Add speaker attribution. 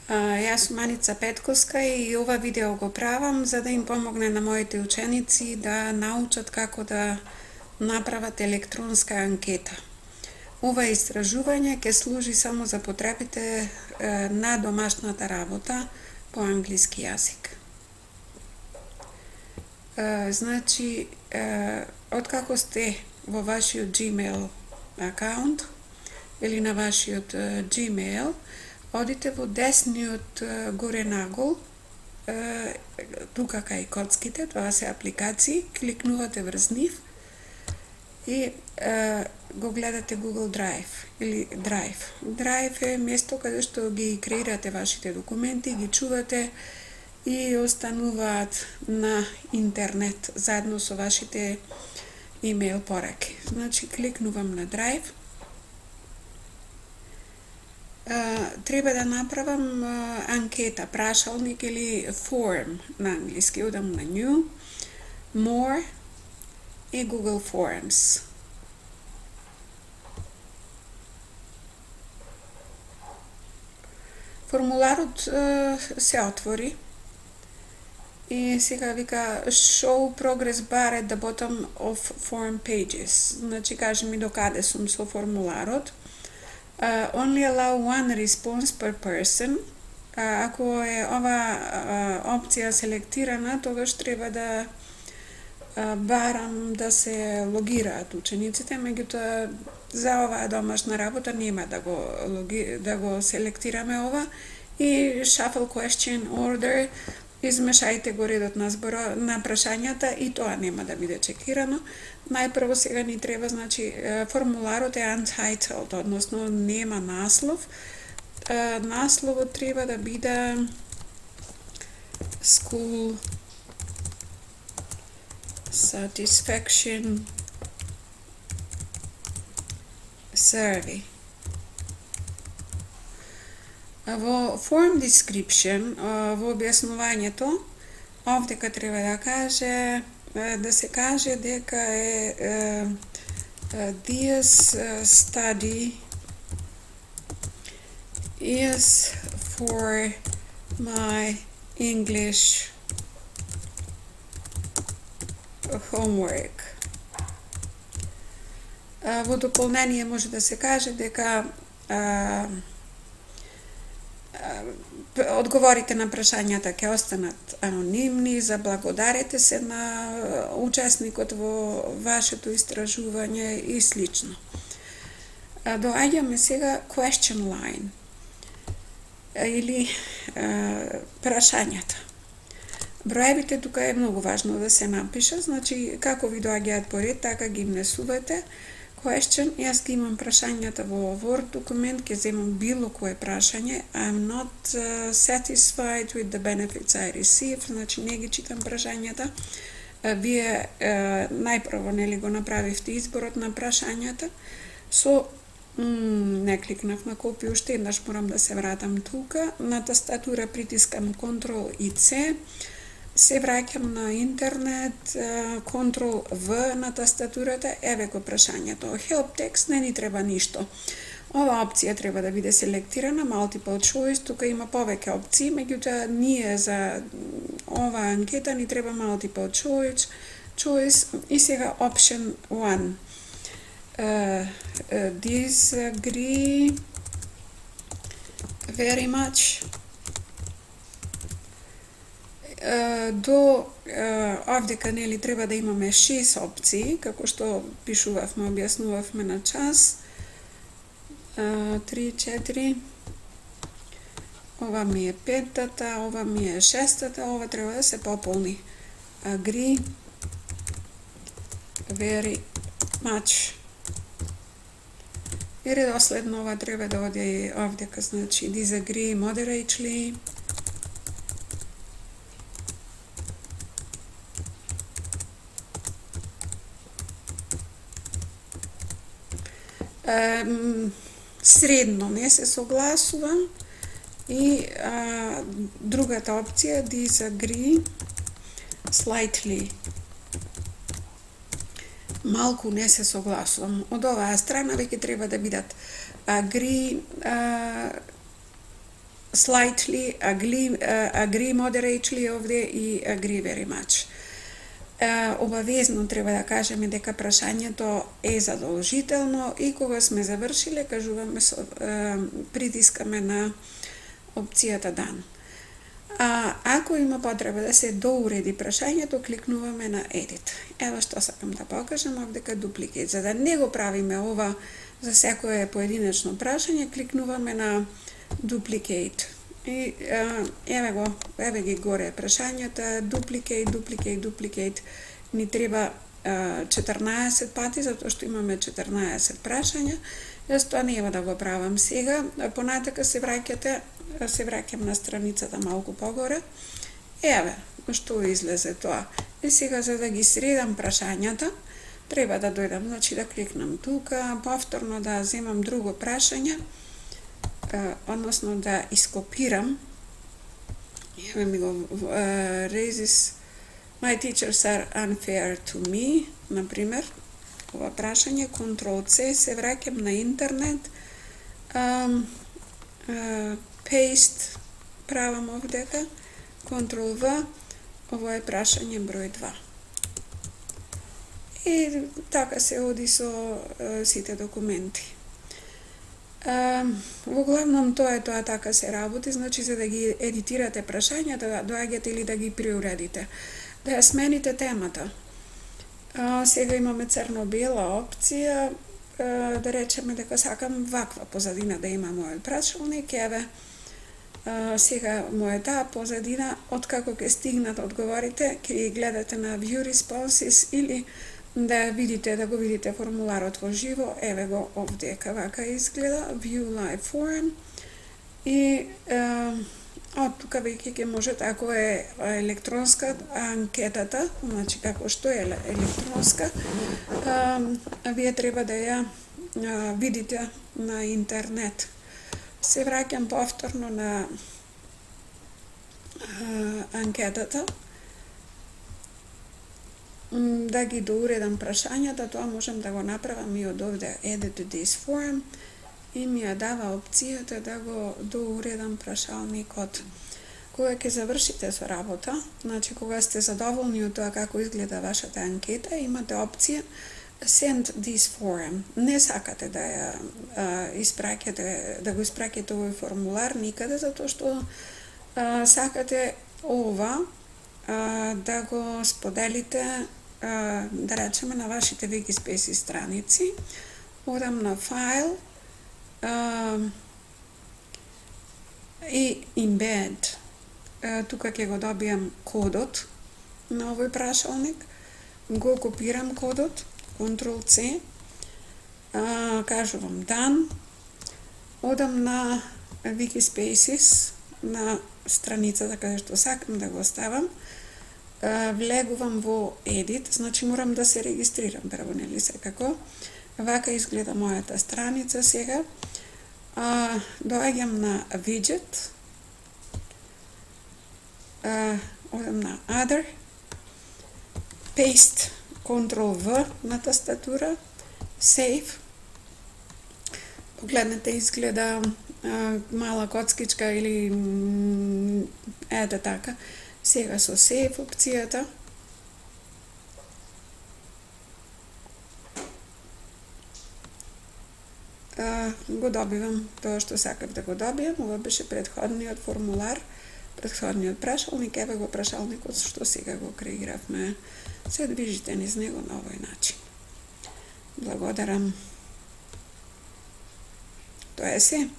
Speaker 1: Јас сум Аница Петковска и ова видео го правам за да им помогне на моите ученици да научат како да направат електронска анкета. Ова истражување ќе служи само за потребите на домашната работа по англиски јазик. Значи, откако сте во вашиот Gmail акаунт или на вашиот Gmail, одите во десниот горе нагол, тука кај коцките, тоа се апликации, кликнувате врз нив и го гледате Google Drive или Drive. Drive е место каде што ги креирате вашите документи, ги чувате и остануваат на интернет заедно со вашите имейл пораки. Значи, кликнувам на Drive. Треба да направам анкета, прашалник или form на англиски. Одам на New, More и Google Forms. Формуларот се отвори и сега вика Show Progress Bar at the bottom of Form Pages. Значи, кажи ми докаде сум со формуларот. Only allow one response per person. Ако е ова опција селектирана, тогаш треба да барам да се логираат учениците, меѓутоа за оваа домашна работа нема да го селектираме ова и shuffle question order, измешајте го редот на прашањата и тоа нема да биде чекирано. Најпрво сега ни треба, значи, формуларот е untitled, односно нема наслов. Насловот треба да биде School Satisfaction Survey. Во form description, во објаснувањето, овдека треба да се каже дека е this study is for my English homework. Во дополнение може да се каже дека одговорите на прашањата ќе останат анонимни, заблагодарете се на учесникот во вашето истражување и слично. Доаѓаме сега question line или прашањата. Броевите тука е многу важно да се напишат, значи како ви доаѓаат по ред, така ги внесувате. Question, јас ги имам прашањата во Word документ, ќе земам било кое прашање. I'm not satisfied with the benefits I receive, значи не ги читам прашањата. Вие најпрво нели го направивте изборот на прашањата. Не кликнав на копи, уште еднаш морам да се вратам тука. На тастатура притискам Ctrl и C. Се враќам на интернет, Ctrl V на тастатурата, еве го прашањето. Help text не ни треба ништо. Ова опција треба да биде селектирана, multiple choice, тука има повеќе опции, меѓутоа ние за ова анкета ни треба multiple choice и сега option 1. Disagree very much. До овдека нели треба да имаме 6 опции, како што пишувавме, објаснувавме на час. 3, 4. Ова ми е петтата, ова ми е шестата, ова треба да се пополни. Agree very much. И редоследно ова треба да оде овдека, значи disagree moderately. Средно не се согласувам и другата опција disagree slightly, малку не се согласувам. Од оваа страна веќе треба да бидат agree slightly, agree moderately овде и agree very much. Обавезно треба да кажеме дека прашањето е задолжително и кога сме завршиле, кажуваме притискаме на опцијата done. Ако има потреба да се доуреди прашањето, кликнуваме на edit. Ево што сакам да покажам овде кај duplicate. За да не го правиме ова за секое поединечно прашање, кликнуваме на duplicate. И еве ги горе прашањата, duplicate, ни треба 14 пати, затоа што имаме 14 прашања. Јас тоа нема да го правам сега, понатака се враќам на страницата малку погоре. Еве, што излезе тоа. И сега за да ги средам прашањата, треба да дојдам, значи да кликнам тука, повторно да земам друго прашање, односно да ископирам. Еве ми го raises my teachers are unfair to me, например, ова прашање, Ctrl-C, се враќам на интернет, paste правам овдека, Ctrl-V, ово е прашање број 2. И така се оди со сите документи. Во главном тоа така се работи, значи за да ги едитирате прашањата, доаѓате или да ги приуредите, да ја смените темата. Сега имаме црно-бела опција, да речеме дека сакам ваква позадина да има мојот прашалник, еве, сега мојата позадина, откако ќе стигнат одговорите, ќе ги гледате на View Responses или да го видите формуларот во живо, еве го овдека, вака изгледа, View Live Form, и од тука веќе ќе можете, ако е електронска анкетата, значи како што е електронска, вие треба да ја видите на интернет. Се враќам повторно на анкетата, да ги доуредам прашањата, тоа можам да го направам и од овде Edit this form, и ми ја дава опцијата да го доуредам прашалникот. Кога ќе завршите со работа, значи кога сте задоволни од тоа како изгледа вашата анкета, имате опција Send this form. Не сакате да ја испраќате, да го испраќате овој формулар никаде, затоа што сакате ова да го споделите, да речеме, на вашите Wikispace страници. Одам на файл и embed. Тука ќе го добијам кодот на овој прашалник, го копирам кодот, Ctrl-C, кажувам done, одам на Wikispaces, на страницата каде што сакам да го ставам, влегувам во Edit, значи морам да се регистрирам прво, нели секако. Вака изгледа мојата страница сега. Доаѓам на Widget, одам на Other, Paste, Ctrl-V на тастатура, Save. Погледнете, изгледа мала коцкичка или ете така. Сега со Save опцијата го добивам тоа што сакав да го добијам. Ова беше предходниот формулар, предходниот прашалник, еве го прашалникот што сега го креиравме. Се движите низ него на овој начин. Благодарам. Тоа е се.